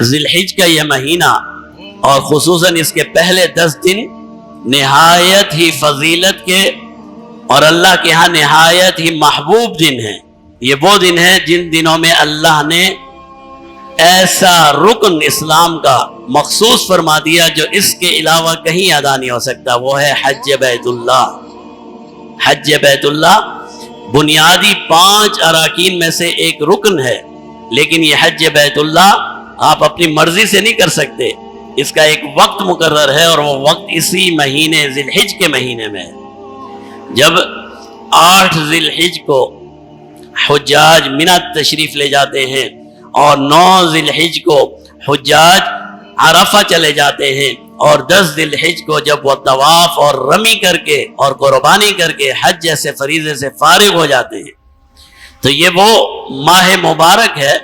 ذی الحج کا یہ مہینہ اور خصوصاً اس کے پہلے 10 دن نہایت ہی فضیلت کے اور اللہ کے ہاں نہایت ہی محبوب دن ہیں۔ یہ وہ دن ہے جن دنوں میں اللہ نے ایسا رکن اسلام کا مخصوص فرما دیا جو اس کے علاوہ کہیں ادا نہیں ہو سکتا، وہ ہے حج بیت اللہ۔ حج بیت اللہ بنیادی 5 اراکین میں سے ایک رکن ہے، لیکن یہ حج بیت اللہ آپ اپنی مرضی سے نہیں کر سکتے، اس کا ایک وقت مقرر ہے، اور وہ وقت اسی مہینے ذی الحج کے مہینے میں ہے۔ جب 8 ذی الحج کو حجاج منی تشریف لے جاتے ہیں اور 9 ذی الحج کو حجاج عرفہ چلے جاتے ہیں، اور 10 ذی الحج کو جب وہ طواف اور رمی کر کے اور قربانی کر کے حج جیسے فریضے سے فارغ ہو جاتے ہیں، تو یہ وہ ماہ مبارک ہے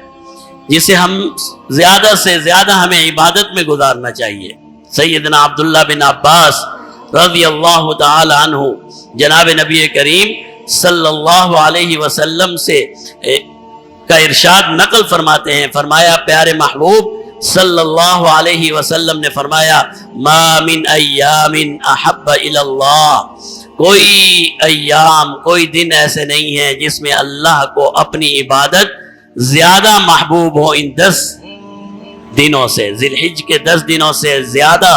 جسے ہم زیادہ سے زیادہ ہمیں عبادت میں گزارنا چاہیے۔ سیدنا عبداللہ بن عباس رضی اللہ تعالی عنہ جناب نبی کریم صلی اللہ علیہ وسلم سے کا ارشاد نقل فرماتے ہیں، فرمایا پیارے محبوب صلی اللہ علیہ وسلم نے فرمایا ما من ایام احب الی اللہ، کوئی ایام کوئی دن ایسے نہیں ہیں جس میں اللہ کو اپنی عبادت زیادہ محبوب ہو ان 10 دنوں سے، ذی الحج کے 10 دنوں سے زیادہ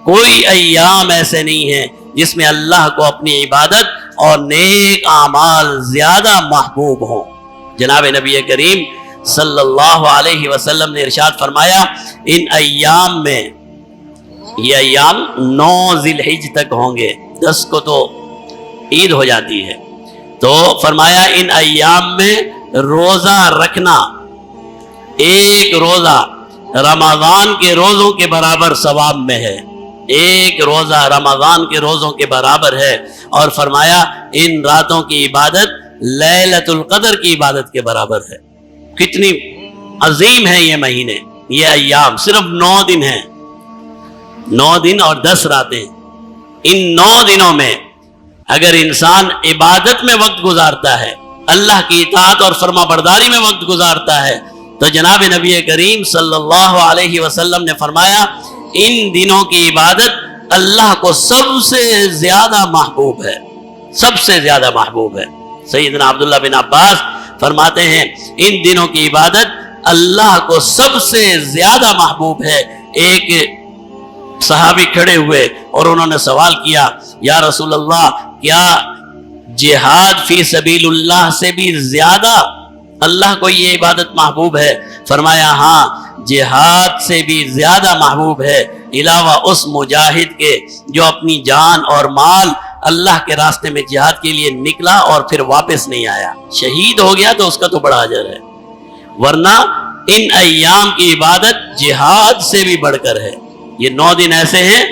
کوئی ایام ایسے نہیں ہیں جس میں اللہ کو اپنی عبادت اور نیک اعمال زیادہ محبوب ہوں۔ جناب نبی کریم صلی اللہ علیہ وسلم نے ارشاد فرمایا ان ایام میں، یہ ایام 9 ذی الحج تک ہوں گے، 10 کو تو عید ہو جاتی ہے، تو فرمایا ان ایام میں روزہ رکھنا، ایک روزہ رمضان کے روزوں کے برابر ثواب میں ہے، ایک روزہ رمضان کے روزوں کے برابر ہے، اور فرمایا ان راتوں کی عبادت لیلۃ القدر کی عبادت کے برابر ہے۔ کتنی عظیم ہے یہ مہینے، یہ ایام صرف 9 دن ہیں، 9 دن اور 10 راتیں۔ ان 9 دنوں میں اگر انسان عبادت میں وقت گزارتا ہے، اللہ کی اطاعت اور فرما برداری میں وقت گزارتا ہے، تو جناب نبی کریم صلی اللہ علیہ وسلم نے فرمایا ان دنوں کی عبادت اللہ کو سب سے زیادہ محبوب ہے، سب سے زیادہ محبوب ہے۔ سیدنا عبداللہ بن عباس فرماتے ہیں ان دنوں کی عبادت اللہ کو سب سے زیادہ محبوب ہے۔ ایک صحابی کھڑے ہوئے اور انہوں نے سوال کیا یا رسول اللہ کیا جہاد فی سبیل اللہ سے بھی زیادہ اللہ کو یہ عبادت محبوب ہے؟ فرمایا ہاں، جہاد سے بھی زیادہ محبوب ہے، علاوہ اس مجاہد کے جو اپنی جان اور مال اللہ کے راستے میں جہاد کے لیے نکلا اور پھر واپس نہیں آیا، شہید ہو گیا تو اس کا تو بڑا اجر ہے، ورنہ ان ایام کی عبادت جہاد سے بھی بڑھ کر ہے۔ یہ 9 دن ایسے ہیں۔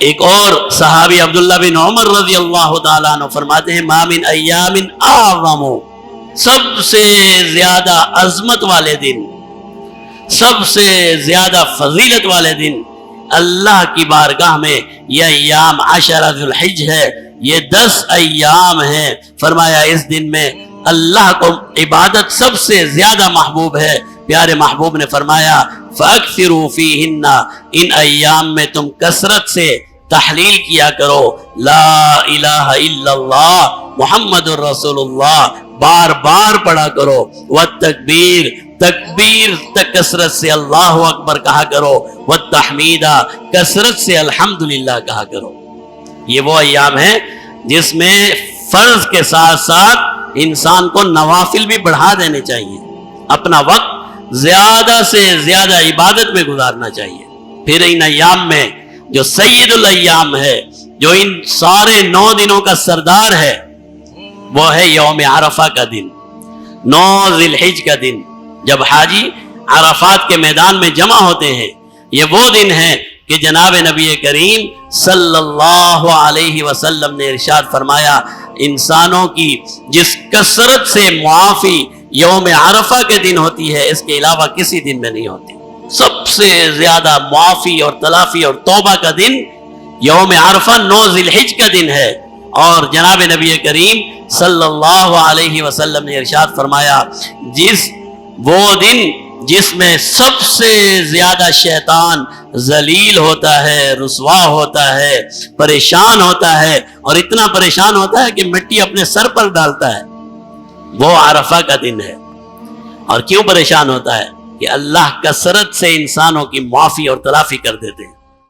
ایک اور صحابی عبداللہ بن عمر رضی اللہ تعالیٰ عنہ فرماتے ہیں ما من ایام اعظم، سب سے زیادہ عظمت والے دن، سب سے زیادہ فضیلت والے دن اللہ کی بارگاہ میں یہ ایام 10 ذی الحج ہے، یہ 10 ایام ہیں۔ فرمایا اس دن میں اللہ کو عبادت سب سے زیادہ محبوب ہے۔ پیارے محبوب نے فرمایا فَأَكْثِرُوا فِيهِنَّ، ان ایام میں تم کثرت سے تحلیل کیا کرو لا الہ الا اللہ محمد الرسول اللہ، بار بار پڑھا کرو، والتکبیر، تکبیر کثرت سے اللہ اکبر کہا کرو، والتحمیدہ، کثرت سے الحمدللہ کہا کرو۔ یہ وہ ایام ہیں جس میں فرض کے ساتھ ساتھ انسان کو نوافل بھی بڑھا دینے چاہیے، اپنا وقت زیادہ سے زیادہ عبادت میں گزارنا چاہیے۔ پھر ان ایام میں جو سید الایام ہے، جو ان سارے 9 دنوں کا سردار ہے، وہ ہے یوم عرفہ کا دن، 9 ذی الحج کا دن، جب حاجی عرفات کے میدان میں جمع ہوتے ہیں۔ یہ وہ دن ہے کہ جناب نبی کریم صلی اللہ علیہ وسلم نے ارشاد فرمایا انسانوں کی جس کثرت سے معافی یوم عرفہ کے دن ہوتی ہے، اس کے علاوہ کسی دن میں نہیں ہوتی۔ سب سے زیادہ معافی اور تلافی اور توبہ کا دن یوم عرفہ 9 ذی الحج کا دن ہے، اور جناب نبی کریم صلی اللہ علیہ وسلم نے ارشاد فرمایا جس وہ دن جس میں سب سے زیادہ شیطان ذلیل ہوتا ہے، رسوا ہوتا ہے، پریشان ہوتا ہے، اور اتنا پریشان ہوتا ہے کہ مٹی اپنے سر پر ڈالتا ہے، وہ عرفہ کا دن ہے۔ اور کیوں پریشان ہوتا ہے؟ کہ اللہ کثرت سے انسانوں کی معافی اور تلافی کر دیتے ہیں۔